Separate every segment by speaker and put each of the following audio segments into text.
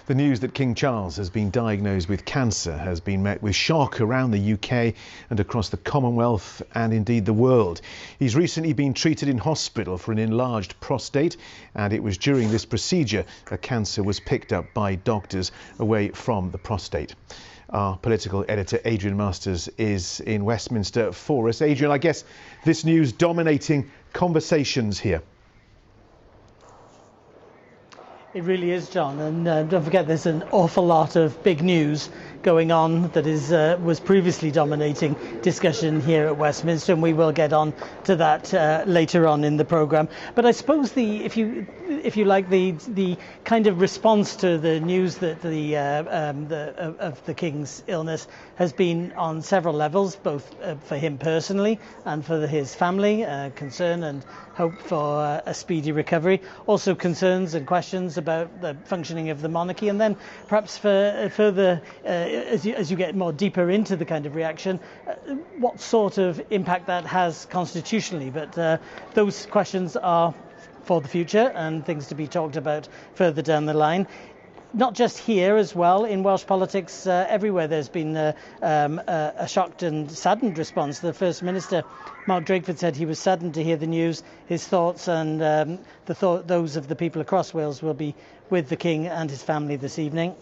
Speaker 1: The news that King Charles has been diagnosed with cancer has been met with shock around the UK and across the Commonwealth and indeed the world. He's recently been treated in hospital for an enlarged prostate, and it was during this procedure that cancer was picked up by doctors away from the prostate. Our political editor Adrian Masters is in Westminster for us. Adrian, I guess this news dominating conversations here.
Speaker 2: It really is, John, and don't forget there's an awful lot of big news going on that was previously dominating discussion here at Westminster, and we will get on to that later on in the programme. But I suppose if you like the kind of response to the news that of the King's illness has been on several levels, both for him personally and for his family, concern and hope for a speedy recovery, also concerns and questions about the functioning of the monarchy, and then perhaps for further as you get more deeper into the kind of reaction, what sort of impact that has constitutionally. But those questions are for the future and things to be talked about further down the line. Not just here as well, in Welsh politics everywhere there's been a shocked and saddened response. The First Minister, Mark Drakeford, said he was saddened to hear the news. His thoughts and those of the people across Wales will be with the King and his family this evening.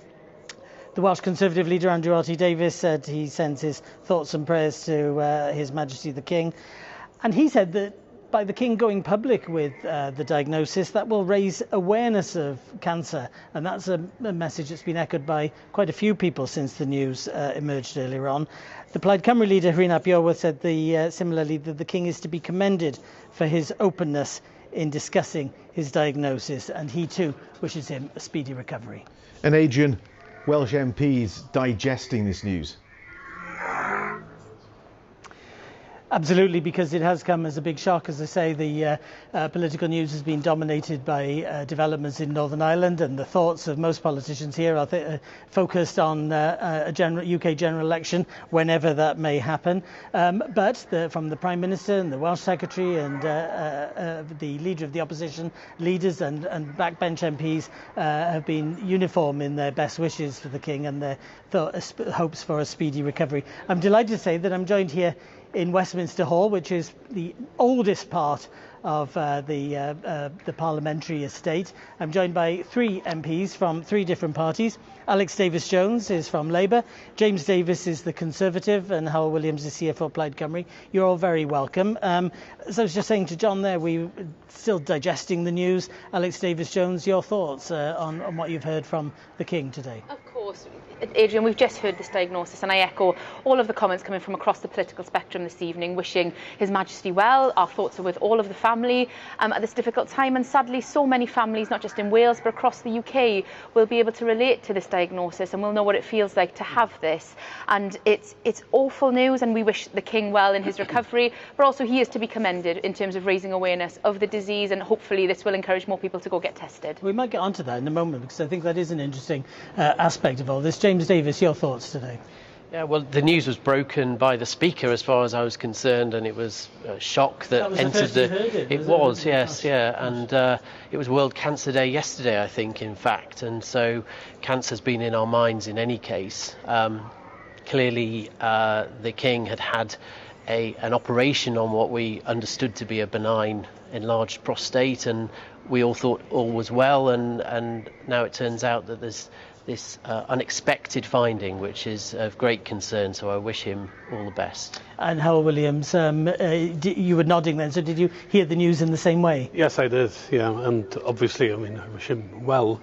Speaker 2: The Welsh Conservative leader, Andrew Davies, said he sends his thoughts and prayers to His Majesty the King. And he said that by the King going public with the diagnosis, that will raise awareness of cancer. And that's a message that's been echoed by quite a few people since the news emerged earlier on. The Plaid Cymru leader, Rhun ap Iorwerth, said similarly that the King is to be commended for his openness in discussing his diagnosis, and he too wishes him a speedy recovery.
Speaker 1: And Adrian, Welsh MPs digesting this news.
Speaker 2: Absolutely, because it has come as a big shock. As I say, the political news has been dominated by developments in Northern Ireland, and the thoughts of most politicians here are focused on a UK general election, whenever that may happen. But from the Prime Minister and the Welsh Secretary and the Leader of the Opposition, leaders and backbench MPs have been uniform in their best wishes for the King and their hopes for a speedy recovery. I'm delighted to say that I'm joined here in Westminster Hall, which is the oldest part of the parliamentary estate. I'm joined by three MPs from three different parties. Alex Davies-Jones is from Labour, James Davis is the Conservative, and Hywel Williams is here for Plaid Cymru. You're all very welcome. As I was just saying to John there, we're still digesting the news. Alex Davies-Jones, your thoughts on what you've heard from the King today?
Speaker 3: Of course, Adrian, we've just heard this diagnosis, and I echo all of the comments coming from across the political spectrum this evening, wishing His Majesty well. Our thoughts are with all of the family at this difficult time, and sadly so many families, not just in Wales but across the UK, will be able to relate to this diagnosis and will know what it feels like to have this. And it's awful news, and we wish the King well in his recovery, but also he is to be commended in terms of raising awareness of the disease, and hopefully this will encourage more people to go get tested.
Speaker 2: We might get onto that in a moment, because I think that is an interesting aspect of all this. James Davis, your thoughts today?
Speaker 4: Yeah, well, the news was broken by the Speaker as far as I was concerned, and it was a shock that entered the... It was, yes, yeah, and it was World Cancer Day yesterday, I think, in fact, and so cancer's been in our minds in any case. Clearly, the King had an operation on what we understood to be a benign enlarged prostate, and we all thought all was well, and now it turns out that there's this unexpected finding, which is of great concern, so I wish him all the best.
Speaker 2: And Hywel Williams, you were nodding then, so did you hear the news in the same way?
Speaker 5: Yes, I did, yeah, and obviously, I mean, I wish him well,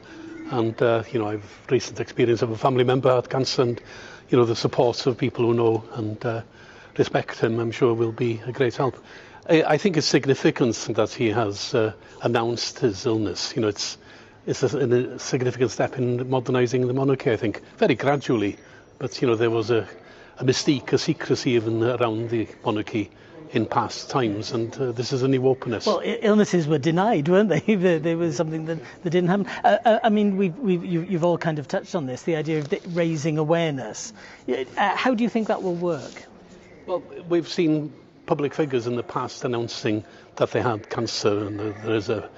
Speaker 5: and, I've recent experience of a family member had cancer, and, the support of people who know and respect him, I'm sure, will be a great help. I think it's significant that he has announced his illness. It's a significant step in modernising the monarchy, I think, very gradually. But, there was a mystique, a secrecy even around the monarchy in past times, and this is a new openness.
Speaker 2: Well, illnesses were denied, weren't they? There was something that didn't happen. I mean, you've all kind of touched on this, the idea of raising awareness. How do you think that will work?
Speaker 5: Well, we've seen public figures in the past announcing that they had cancer, and there is a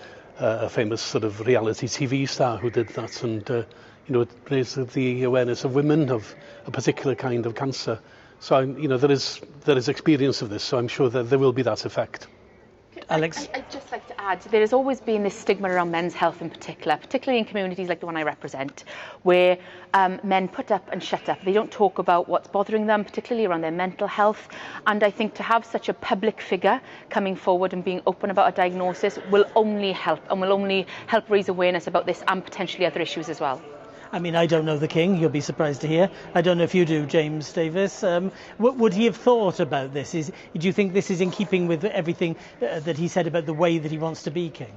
Speaker 5: famous sort of reality TV star who did that, and it raises the awareness of women of a particular kind of cancer. So there is experience of this, so I'm sure that there will be that effect.
Speaker 2: Alex?
Speaker 3: I'd just like to add, there has always been this stigma around men's health in particular, particularly in communities like the one I represent, where men put up and shut up. They don't talk about what's bothering them, particularly around their mental health. And I think to have such a public figure coming forward and being open about a diagnosis will only help, and will only help raise awareness about this and potentially other issues as well.
Speaker 2: I mean, I don't know the King, you'll be surprised to hear. I don't know if you do, James Davis. What would he have thought about this? Do you think this is in keeping with everything that he said about the way that he wants to be King?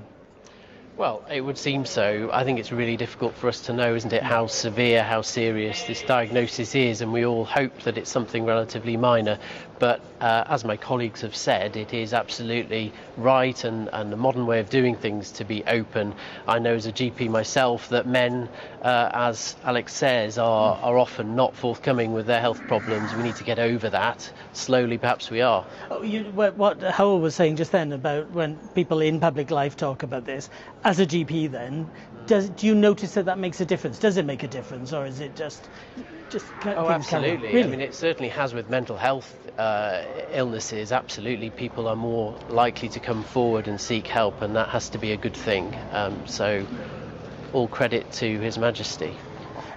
Speaker 4: Well, it would seem so. I think it's really difficult for us to know, isn't it, how severe, how serious this diagnosis is, and we all hope that it's something relatively minor. But as my colleagues have said, it is absolutely right and a modern way of doing things to be open. I know as a GP myself that men, as Alex says, are often not forthcoming with their health problems. We need to get over that. Slowly, perhaps we are.
Speaker 2: What Howell was saying just then about when people in public life talk about this, as a GP then, do you notice that makes a difference? Does it make a difference, or is it just
Speaker 4: Oh, absolutely.
Speaker 2: Really?
Speaker 4: I mean, it certainly has with mental health illnesses. Absolutely, people are more likely to come forward and seek help, and that has to be a good thing. So all credit to His Majesty.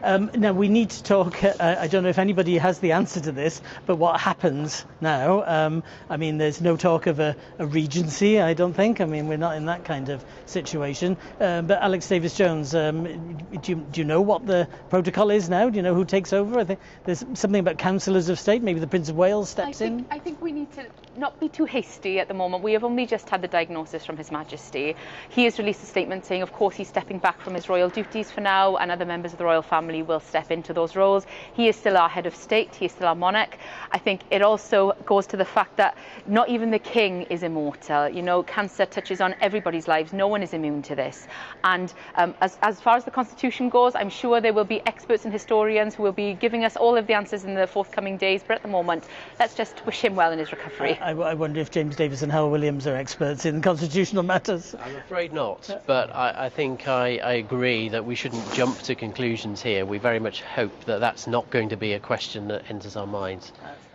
Speaker 2: Now we need to talk, I don't know if anybody has the answer to this, but what happens now? I mean, there's no talk of a regency, I don't think. I mean, we're not in that kind of situation. But Alex Davis-Jones, do you know what the protocol is now? Do you know who takes over? I think there's something about councillors of state, maybe the Prince of Wales steps in?
Speaker 3: I think we need to not be too hasty at the moment. We have only just had the diagnosis from His Majesty. He has released a statement saying, of course, he's stepping back from his royal duties for now, and other members of the royal family will step into those roles. He is still our head of state, he is still our monarch. I think it also goes to the fact that not even the King is immortal. You know, cancer touches on everybody's lives. No one is immune to this. And as far as the Constitution goes, I'm sure there will be experts and historians who will be giving us all of the answers in the forthcoming days. But at the moment, let's just wish him well in his recovery.
Speaker 2: I wonder if James Davis and Howell Williams are experts in constitutional matters.
Speaker 4: I'm afraid not, but I think I agree that we shouldn't jump to conclusions here. We very much hope that that's not going to be a question that enters our minds.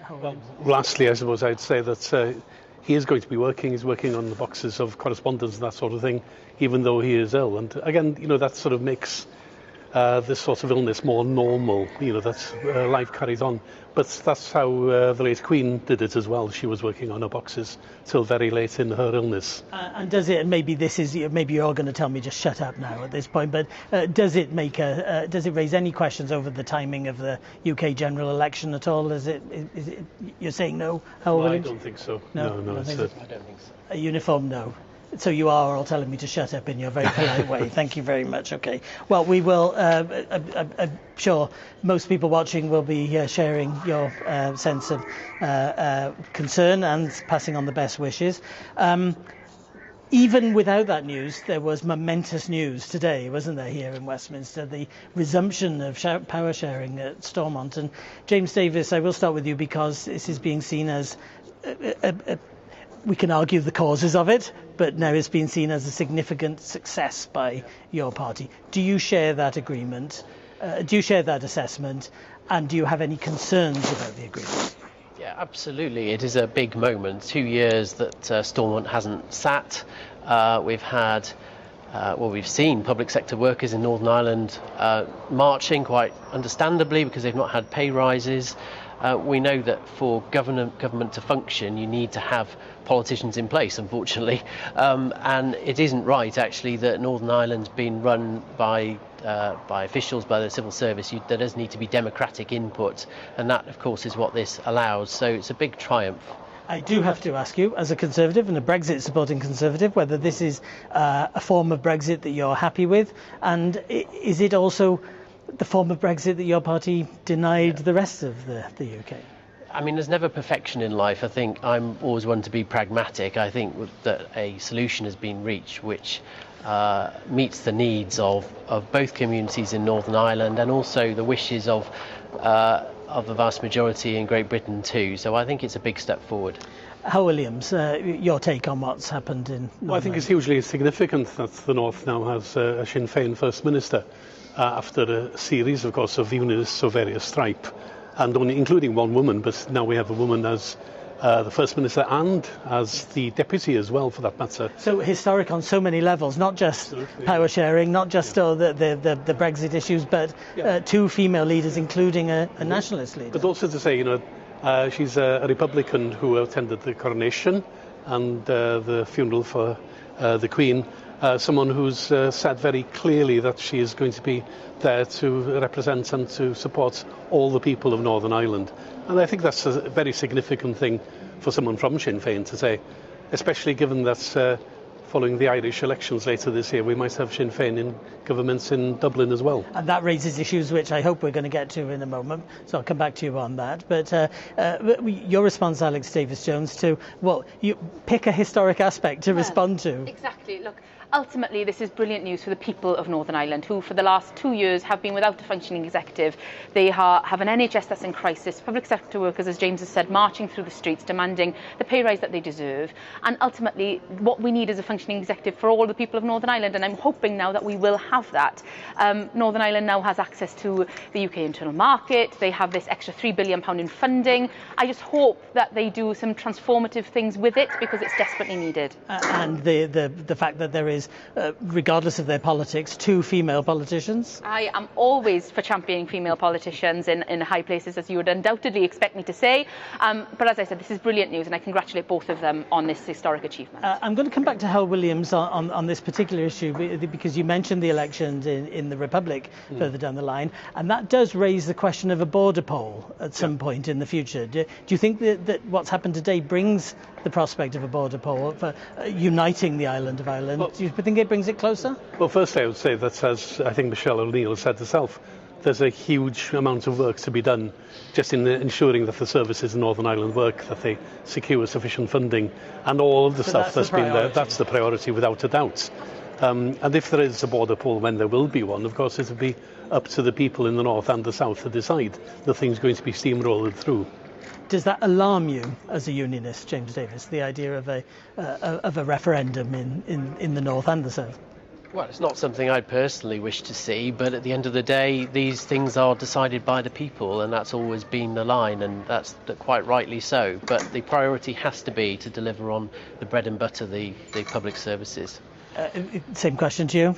Speaker 5: Well, lastly, I suppose I'd say that he is going to be working. He's working on the boxes of correspondence and that sort of thing, even though he is ill. And again, that sort of makes this sort of illness more normal. That life carries on. But that's how the late Queen did it as well. She was working on her boxes till very late in her illness.
Speaker 2: And does it? Maybe maybe you're going to tell me just shut up now at this point. But does it raise any questions over the timing of the UK general election at all? Is it? You're saying no?
Speaker 5: No, I don't think so. No,
Speaker 4: I don't think so.
Speaker 2: A uniform no. So you are all telling me to shut up in your very polite way. Thank you very much. Okay. Well, we will. I'm sure most people watching will be sharing your sense of concern and passing on the best wishes. Even without that news, there was momentous news today, wasn't there, here in Westminster? The resumption of power sharing at Stormont. And James Davis, I will start with you because this is being seen as we can argue the causes of it, but now it's been seen as a significant success by your party. Do you share that agreement? Do you share that assessment? And do you have any concerns about the agreement?
Speaker 4: Yeah, absolutely. It is a big moment. 2 years that Stormont hasn't sat. We've had, we've seen public sector workers in Northern Ireland marching quite understandably because they've not had pay rises. We know that for government to function, you need to have politicians in place, unfortunately. And it isn't right, actually, that Northern Ireland's been run by officials, by the civil service. There does need to be democratic input, and that, of course, is what this allows. So it's a big triumph.
Speaker 2: I do have to ask you, as a Conservative and a Brexit-supporting Conservative, whether this is a form of Brexit that you're happy with, and is it also the form of Brexit that your party denied the rest of the UK?
Speaker 4: I mean, there's never perfection in life. I think I'm always one to be pragmatic. I think that a solution has been reached which meets the needs of both communities in Northern Ireland and also the wishes of the vast majority in Great Britain too. So I think it's a big step forward.
Speaker 2: Hal Williams, your take on what's happened in Northern
Speaker 5: Well, I think it's hugely significant that the North now has a Sinn Féin First Minister after a series, of course, of unionists of various stripe, and only including one woman, but now we have a woman as the First Minister and as the Deputy as well, for that matter.
Speaker 2: So historic on so many levels, not just power sharing, not just the Brexit issues, but two female leaders, including a nationalist leader.
Speaker 5: But also to say, she's a Republican who attended the coronation and the funeral for the Queen. Someone who's said very clearly that she is going to be there to represent and to support all the people of Northern Ireland. And I think that's a very significant thing for someone from Sinn Féin to say, especially given that following the Irish elections later this year, we might have Sinn Féin in governments in Dublin as well.
Speaker 2: And that raises issues which I hope we're going to get to in a moment, so I'll come back to you on that. But your response, Alex Davis-Jones, to, well, you pick a historic aspect to respond to.
Speaker 3: Exactly. Look, ultimately this is brilliant news for the people of Northern Ireland, who for the last 2 years have been without a functioning executive. They have an NHS that's in crisis, public sector workers, as James has said, marching through the streets demanding the pay rise that they deserve. And ultimately what we need is a functioning executive for all the people of Northern Ireland, and I'm hoping now that we will have that. Northern Ireland now has access to the UK internal market. They have this extra £3 billion in funding. I just hope that they do some transformative things with it, because it's desperately needed.
Speaker 2: And the fact that there is, regardless of their politics, two female politicians.
Speaker 3: I am always for championing female politicians in high places, as you would undoubtedly expect me to say. But as I said, this is brilliant news, and I congratulate both of them on this historic achievement.
Speaker 2: I'm going to come back to Hal Williams on this particular issue, because you mentioned the elections in the Republic further down the line, and that does raise the question of a border poll at some point in the future. Do you think that what's happened today brings the prospect of a border poll for uniting the island of Ireland?
Speaker 5: Well,
Speaker 2: do you think it brings it closer?
Speaker 5: Well, firstly, I would say that, as I think Michelle O'Neill said herself, there's a huge amount of work to be done just in ensuring that the services in Northern Ireland work, that they secure sufficient funding, and all of the stuff that's been there. That's the priority, without a doubt. And if there is a border poll, when there will be one, of course it will be up to the people in the north and the south to decide. Nothing's going to be steamrolled through.
Speaker 2: Does that alarm you as a unionist, James Davis, the idea of a referendum in the north and the south?
Speaker 4: Well, it's not something I'd personally wish to see, but at the end of the day, these things are decided by the people, and that's always been the line, and that's quite rightly so. But the priority has to be to deliver on the bread and butter, the public services.
Speaker 2: Same question to you.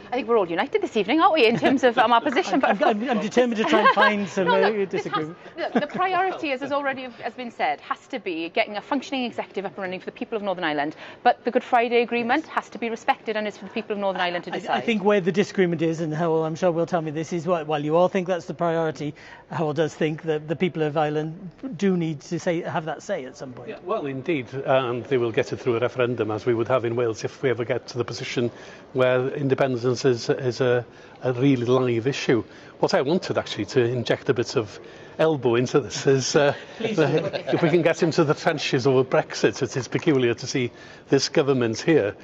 Speaker 3: I think we're all united this evening, aren't we, in terms of our position?
Speaker 2: I'm determined to try and find some disagreement.
Speaker 3: The priority, as has been said, has to be getting a functioning executive up and running for the people of Northern Ireland. But the Good Friday Agreement has to be respected, and it's for the people of Northern Ireland to decide.
Speaker 2: I think where the disagreement is, and Howell, I'm sure will tell me this, is while you all think that's the priority, Howell does think that the people of Ireland do need to have that say at some point.
Speaker 5: Yeah, well, indeed, and they will get it through a referendum, as we would have in Wales if we ever get to the position where independence is a really live issue. What I wanted actually to inject a bit of elbow into this is if we can get into the trenches over Brexit. It is peculiar to see this government here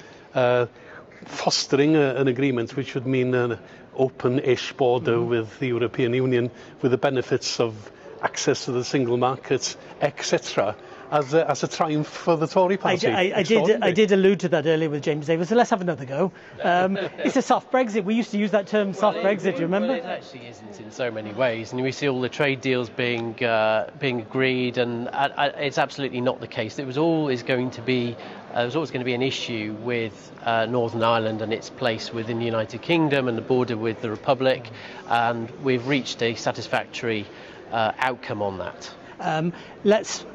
Speaker 5: fostering an agreement which would mean an open-ish border with the European Union, with the benefits of access to the single market, etc., as a triumph for the Tory party.
Speaker 2: I did allude to that earlier with James Davis, so let's have another go. It's a soft Brexit. We used to use that term, soft Brexit, do you remember?
Speaker 4: Well, it actually isn't in so many ways, and we see all the trade deals being agreed, and it's absolutely not the case. It was always going to be an issue with Northern Ireland and its place within the United Kingdom and the border with the Republic, and we've reached a satisfactory outcome on that.
Speaker 2: Let's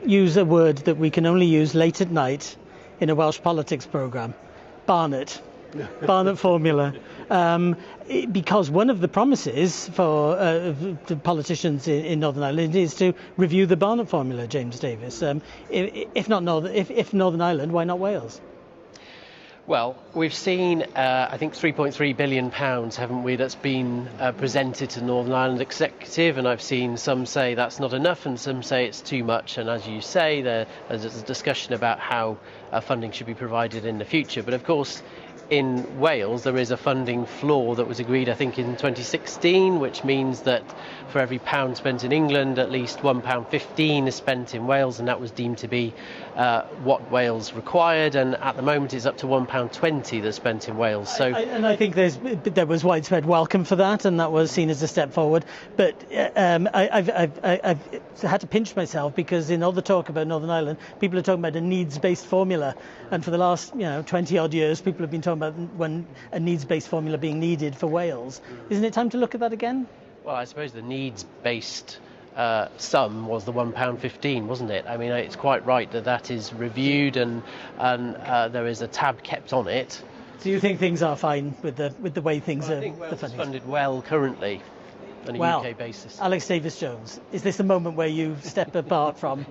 Speaker 2: use a word that we can only use late at night in a Welsh politics programme: Barnett. Barnett formula. Because one of the promises for the politicians in Northern Ireland is to review the Barnett formula, James Davis. If Northern Ireland, why not Wales?
Speaker 4: Well, we've seen, I think, £3.3 billion, haven't we, that's been presented to Northern Ireland Executive, and I've seen some say that's not enough and some say it's too much, and as you say, there's a discussion about how funding should be provided in the future. But of course, in Wales there is a funding floor that was agreed, I think, in 2016, which means that for every pound spent in England, at least £1.15 is spent in Wales, and that was deemed to be what Wales required. And at the moment, it's up to £1.20 that's spent in Wales. So,
Speaker 2: I think there was widespread welcome for that, and that was seen as a step forward. But I've had to pinch myself, because in all the talk about Northern Ireland, people are talking about a needs-based formula, and for the last 20 odd years, people have been talking about when a needs-based formula being needed for Wales. Isn't it time to look at that again?
Speaker 4: Well, I suppose the needs-based sum was the £1.15, wasn't it? I mean, it's quite right that is reviewed, and there is a tab kept on it.
Speaker 2: So you think things are fine with the way things are?
Speaker 4: I think Wales is funded well currently on a UK basis.
Speaker 2: Alex Davies-Jones, is this the moment where you step apart from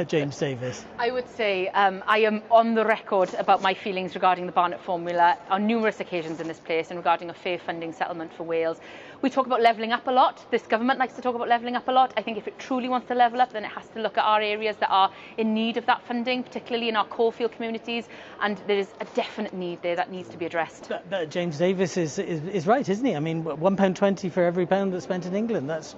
Speaker 2: James Davies?
Speaker 3: I would say I am on the record about my feelings regarding the Barnett formula on numerous occasions in this place, and regarding a fair funding settlement for Wales. We talk about levelling up a lot. This government likes to talk about levelling up a lot. I think if it truly wants to level up, then it has to look at our areas that are in need of that funding, particularly in our coalfield communities, and there is a definite need there that needs to be addressed.
Speaker 2: But James Davies is right, isn't he? I mean, £1.20 for every pound that's spent in England, that's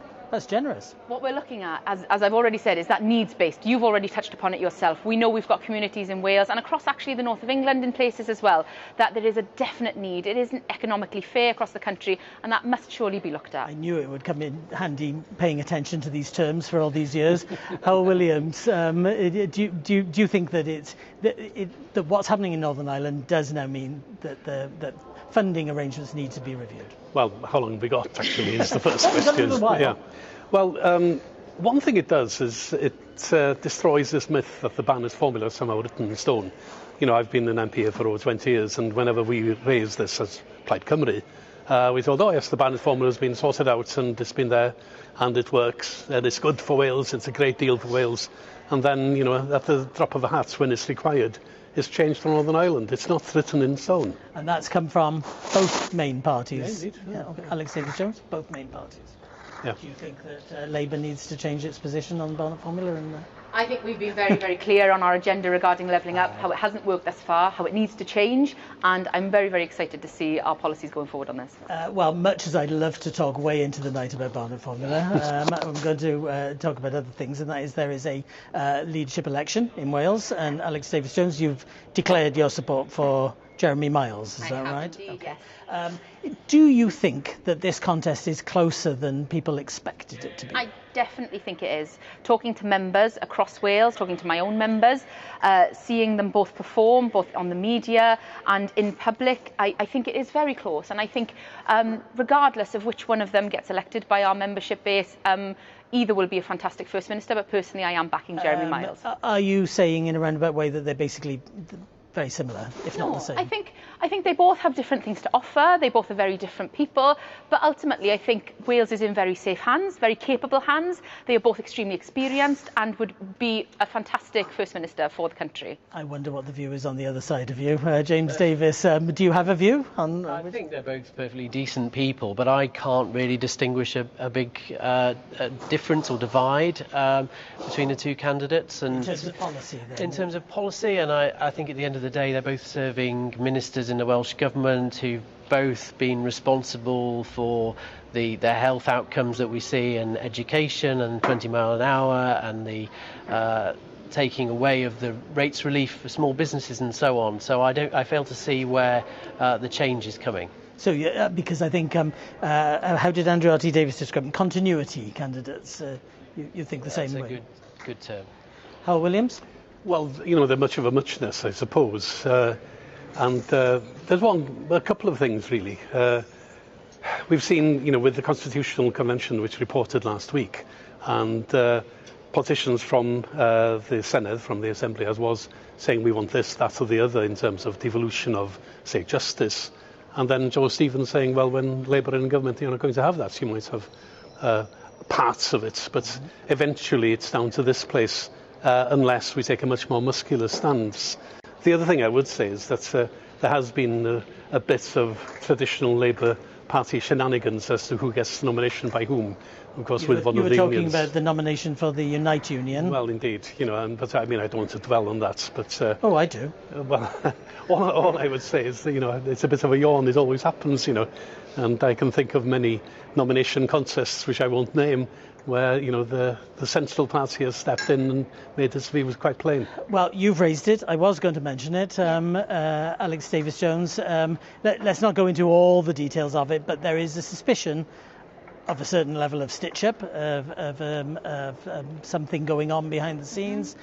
Speaker 2: generous.
Speaker 3: What we're looking at, as I've already said, is that needs-based. You've already touched upon it yourself. We know we've got communities in Wales and across actually the north of England in places as well, that there is a definite need. It isn't economically fair across the country, and that must surely be looked at.
Speaker 2: I knew it would come in handy paying attention to these terms for all these years. Howell Williams, do you think that that what's happening in Northern Ireland does now mean that funding arrangements need to be reviewed?
Speaker 5: Well, how long have we got, actually, is the first question. Yeah. Well, one thing it does is it destroys this myth that the Barnett formula is somehow written in stone. I've been an MP here for over 20 years, and whenever we raised this as Plaid Cymru, we thought, oh yes, the Barnett formula has been sorted out, and it's been there, and it works, and it's good for Wales, it's a great deal for Wales. And then, at the drop of a hat, when it's required, it's changed for Northern Ireland. It's not written in stone.
Speaker 2: And that's come from both main parties.
Speaker 5: Yeah, indeed.
Speaker 2: Yeah, okay. Alex Davies-Jones, both main parties.
Speaker 5: Yeah.
Speaker 2: Do you think that Labour needs to change its position on the Barnett formula?
Speaker 3: I think we've been very, very clear on our agenda regarding levelling up, how it hasn't worked thus far, how it needs to change, and I'm very, very excited to see our policies going forward on this.
Speaker 2: Well, much as I'd love to talk way into the night about Barnett formula, I'm going to talk about other things, and that is there is a leadership election in Wales, and Alex Davies-Jones, you've declared your support for Jeremy Miles, is that right?
Speaker 3: Indeed,
Speaker 2: okay.
Speaker 3: Yes.
Speaker 2: Do you think that this contest is closer than people expected it to be?
Speaker 3: I definitely think it is. Talking to members across Wales, talking to my own members, seeing them both perform, both on the media and in public, I think it is very close. And I think regardless of which one of them gets elected by our membership base, either will be a fantastic First Minister, but personally I am backing Jeremy Miles. Are
Speaker 2: you saying in a roundabout way that they're basically very similar, if not the same?
Speaker 3: I think they both have different things to offer. They both are very different people. But ultimately, I think Wales is in very safe hands, very capable hands. They are both extremely experienced and would be a fantastic First Minister for the country.
Speaker 2: I wonder what the view is on the other side of you. James Davies, do you have a view on...
Speaker 4: I think they're both perfectly decent people, but I can't really distinguish a big difference or divide between the two candidates. And
Speaker 2: in terms of policy, then?
Speaker 4: In terms of policy, and I think at the end of the day, they're both serving ministers in the Welsh Government who've both been responsible for the health outcomes that we see in education and 20 mile an hour and the taking away of the rates relief for small businesses and so on. So I fail to see where the change is coming.
Speaker 2: So, because I think, how did Andrew R.T. Davies describe them? Continuity candidates. You think the same way?
Speaker 4: That's a good term.
Speaker 2: Howell Williams?
Speaker 5: Well, they're much of a muchness, I suppose. And there's a couple of things, really. We've seen, with the Constitutional Convention, which reported last week, and politicians from the Senedd, from the Assembly, as was, saying we want this, that or the other in terms of devolution of, say, justice. And then Joe Stevens saying, well, when Labour are in government, you're not going to have that. You might have parts of it, but eventually it's down to this place, unless we take a much more muscular stance. The other thing I would say is that there has been a bit of traditional Labour party shenanigans as to who gets nomination by whom. Of course, with one of the unions.
Speaker 2: You were talking about the nomination for the Unite Union.
Speaker 5: Well, indeed, but I mean, I don't want to dwell on that. But
Speaker 2: oh, I do.
Speaker 5: Well, all I would say is that, it's a bit of a yawn. It always happens, and I can think of many nomination contests, which I won't name, where the central party has stepped in and made its views quite plain.
Speaker 2: Well, you've raised it. I was going to mention it. Alex Davies-Jones. Let's not go into all the details of it, but there is a suspicion of a certain level of stitch-up, of something going on behind the scenes,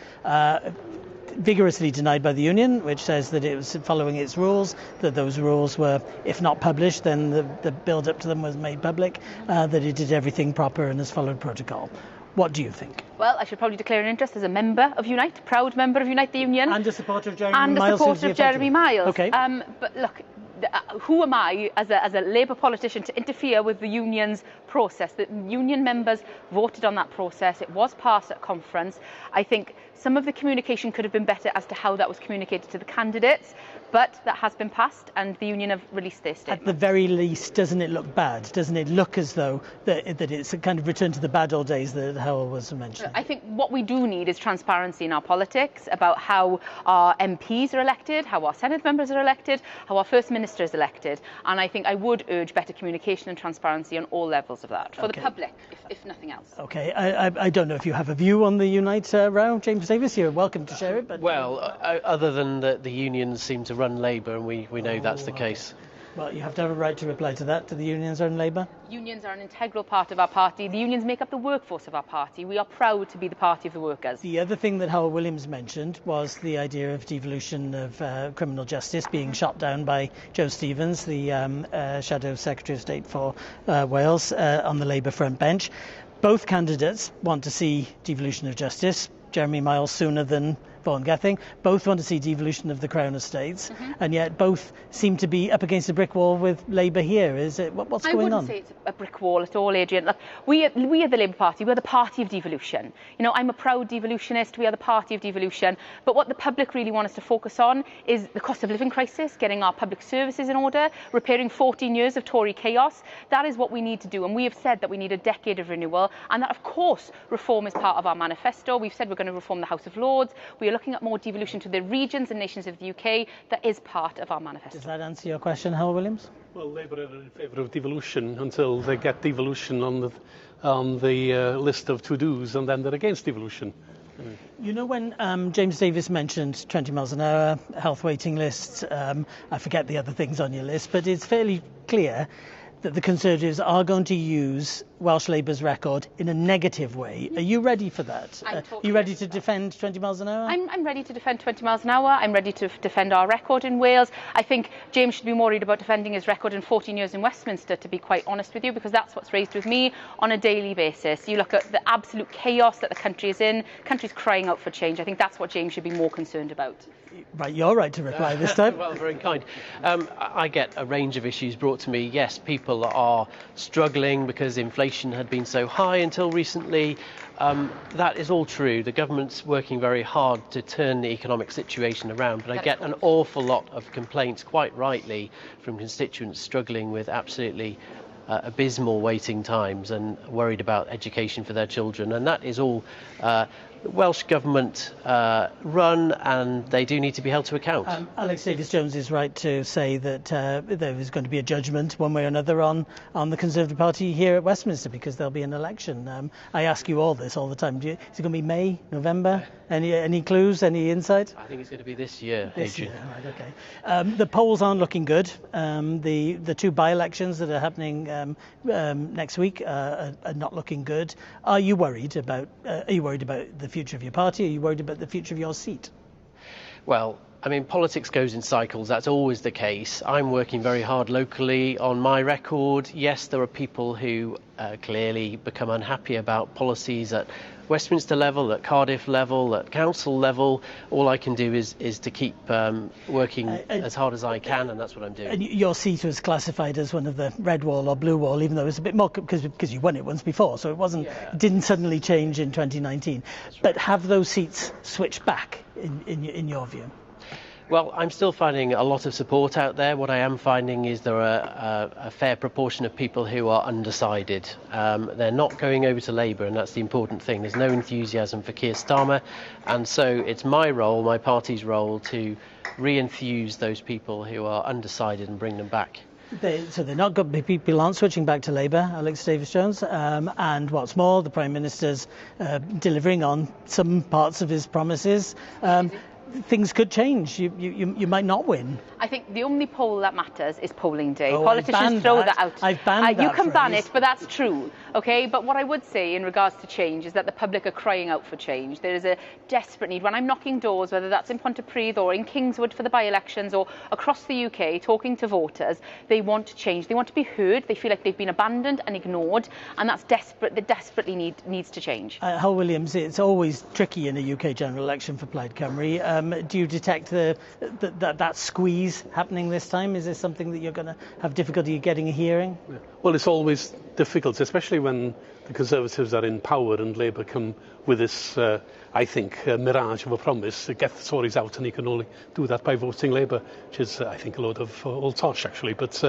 Speaker 2: vigorously denied by the union, which says that it was following its rules, that those rules were, if not published, then the build-up to them was made public, that it did everything proper and has followed protocol. What do you think?
Speaker 3: Well, I should probably declare an interest as a member of Unite, proud member of Unite the Union.
Speaker 2: And a supporter of Jeremy Miles.
Speaker 3: And a supporter of Jeremy Miles.
Speaker 2: Okay.
Speaker 3: But look, who am I as a Labour politician to interfere with the union's process? The union members voted on that process. It was passed at conference. I think some of the communication could have been better as to how that was communicated to the candidates, but that has been passed and the union have released their statement.
Speaker 2: At the very least, doesn't it look bad? Doesn't it look as though that it's a kind of return to the bad old days that Howell was mentioning?
Speaker 3: I think what we do need is transparency in our politics about how our MPs are elected, how our Senate members are elected, how our First Minister is elected. And I think I would urge better communication and transparency on all levels of that, for the public, if nothing else.
Speaker 2: OK, I don't know if you have a view on the Unite row. James Davis, you're welcome to share it. But
Speaker 4: well, other than the unions seem to run Labour, and we know that's the case.
Speaker 2: Well, you have to have a right to reply to that. Do the unions own Labour?
Speaker 3: Unions are an integral part of our party. The unions make up the workforce of our party. We are proud to be the party of the workers.
Speaker 2: The other thing that Howell Williams mentioned was the idea of devolution of criminal justice being shot down by Joe Stevens, the Shadow Secretary of State for Wales, on the Labour front bench. Both candidates want to see devolution of justice. Jeremy Miles sooner than Vaughan Gething. Both want to see devolution of the Crown Estates, and yet both seem to be up against a brick wall with Labour here. Is it what's going on?
Speaker 3: I wouldn't say it's a brick wall at all, Adrian. Look, we are the Labour Party. We're the party of devolution. I'm a proud devolutionist. We are the party of devolution. But what the public really want us to focus on is the cost of living crisis, getting our public services in order, repairing 14 years of Tory chaos. That is what we need to do. And we have said that we need a decade of renewal, and that, of course, reform is part of our manifesto. We've said we're going to reform the House of Lords. We are looking at more devolution to the regions and nations of the UK. That is part of our manifesto.
Speaker 2: Does that answer your question, Howell Williams?
Speaker 5: Well, Labour are in favour of devolution until they get devolution on the list of to-dos, and then they're against devolution.
Speaker 2: When James Davis mentioned 20 miles an hour, health waiting lists, I forget the other things on your list, but it's fairly clear that the Conservatives are going to use Welsh Labour's record in a negative way. Are you ready for that? Are you ready to defend 20 miles an hour?
Speaker 3: I'm ready to defend 20 miles an hour. I'm ready to defend our record in Wales. I think James should be more worried about defending his record in 14 years in Westminster, to be quite honest with you, because that's what's raised with me on a daily basis. You look at the absolute chaos that the country is in. The country's crying out for change. I think that's what James should be more concerned about.
Speaker 2: Right, you're right to reply this time.
Speaker 4: Well, very kind. I get a range of issues brought to me. Yes, people are struggling because inflation had been so high until recently. That is all true. The government's working very hard to turn the economic situation around, but I get an awful lot of complaints, quite rightly, from constituents struggling with absolutely abysmal waiting times and worried about education for their children, and that is all the Welsh Government run, and they do need to be held to account.
Speaker 2: Alex Davies-Jones is right to say that there is going to be a judgment one way or another on the Conservative Party here at Westminster, because there'll be an election. I ask you all this all the time. Is it going to be May, November? Any clues, any insight?
Speaker 4: I think it's going to be this year, Adrian.
Speaker 2: Right, okay. The polls aren't looking good. The two by-elections that are happening next week are not looking good. Are you worried about the future of your party? Are you worried about the future of your seat?
Speaker 4: Well, I mean, politics goes in cycles. That's always the case. I'm working very hard locally on my record. Yes, there are people who clearly become unhappy about policies at Westminster level, at Cardiff level, at council level. All I can do is to keep working as hard as I can, and that's what I'm doing.
Speaker 2: And your seat was classified as one of the red wall or blue wall, even though it was a bit more because you won it once before, so it didn't suddenly change in 2019. Right. But have those seats switched back in your view?
Speaker 4: Well, I'm still finding a lot of support out there. What I am finding is there are a fair proportion of people who are undecided. They're not going over to Labour, and that's the important thing. There's no enthusiasm for Keir Starmer, and so it's my role, my party's role, to re-enthuse those people who are undecided and bring them back.
Speaker 2: So they're not going to be, people aren't switching back to Labour, Alex Davis-Jones, and what's more, the Prime Minister's delivering on some parts of his promises. Things could change. You might not win.
Speaker 3: I think the only poll that matters is polling day.
Speaker 2: Oh,
Speaker 3: Politicians throw that out.
Speaker 2: I've banned that
Speaker 3: You can ban
Speaker 2: phrase.
Speaker 3: it, but that's true. Okay, but what I would say in regards to change is that the public are crying out for change. There is a desperate need. When I'm knocking doors, whether that's in Pontypridd or in Kingswood for the by-elections or across the UK, talking to voters, they want to change. They want to be heard. They feel like they've been abandoned and ignored, and that's desperate. They desperately needs to change.
Speaker 2: Hull Williams, it's always tricky in a UK general election for Plaid Cymru. Do you detect that squeeze happening this time? Is this something that you're going to have difficulty getting a hearing?
Speaker 5: Yeah. Well, it's always difficult, especially when the Conservatives are in power and Labour come with this, I think, mirage of a promise to get the Tories out, and you can only do that by voting Labour, which is, I think, a load of old tosh, actually. But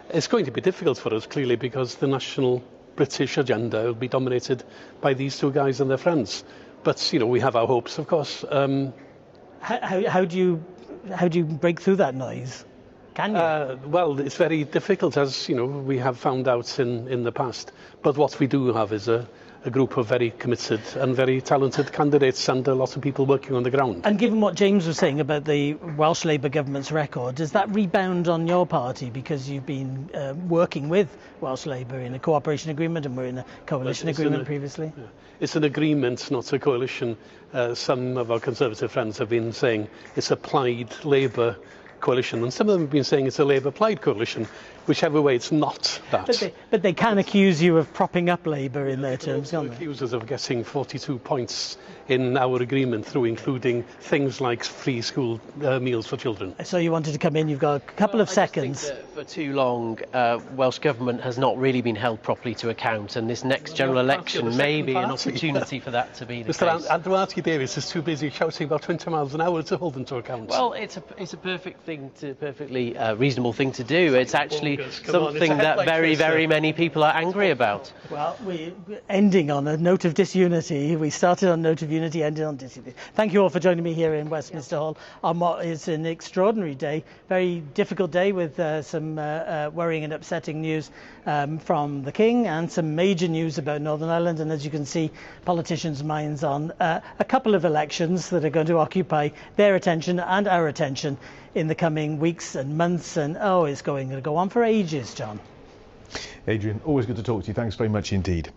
Speaker 5: it's going to be difficult for us, clearly, because the national British agenda will be dominated by these two guys and their friends. But, you know, we have our hopes, of course.
Speaker 2: How do you break through that noise? Can you?
Speaker 5: Well, it's very difficult, as you know, we have found out in the past. But what we do have is a group of very committed and very talented candidates, and a lot of people working on the ground.
Speaker 2: And given what James was saying about the Welsh Labour government's record, does that rebound on your party because you've been working with Welsh Labour in a cooperation agreement, and we're in a coalition agreement previously?
Speaker 5: Yeah. It's an agreement, not a coalition. Some of our Conservative friends have been saying it's a Plaid Labour coalition, and some of them have been saying it's a Labour-Plaid coalition. Whichever way, it's not that.
Speaker 2: But they can accuse you of propping up Labour in their terms, can't they?
Speaker 5: Accuse us of getting 42 points in our agreement through including things like free school meals for children.
Speaker 2: So you wanted to come in, you've got a couple of seconds.
Speaker 4: I just think that for too long, Welsh Government has not really been held properly to account, and this next general election may be an opportunity for that to be the case.
Speaker 5: Mr. Davis is too busy shouting about 20 miles an hour to hold them to account.
Speaker 4: Well, it's a perfectly reasonable thing to do. It's actually something that very many people are angry about.
Speaker 2: Well, we're ending on a note of disunity. We started on a note of unity, ended on disunity. Thank you all for joining me here in Westminster Hall on what is an extraordinary day, very difficult day with some worrying and upsetting news from the King, and some major news about Northern Ireland. And as you can see, politicians' minds on a couple of elections that are going to occupy their attention and our attention in the coming weeks and months, and it's going to go on for ages, John.
Speaker 1: Adrian, always good to talk to you. Thanks very much indeed.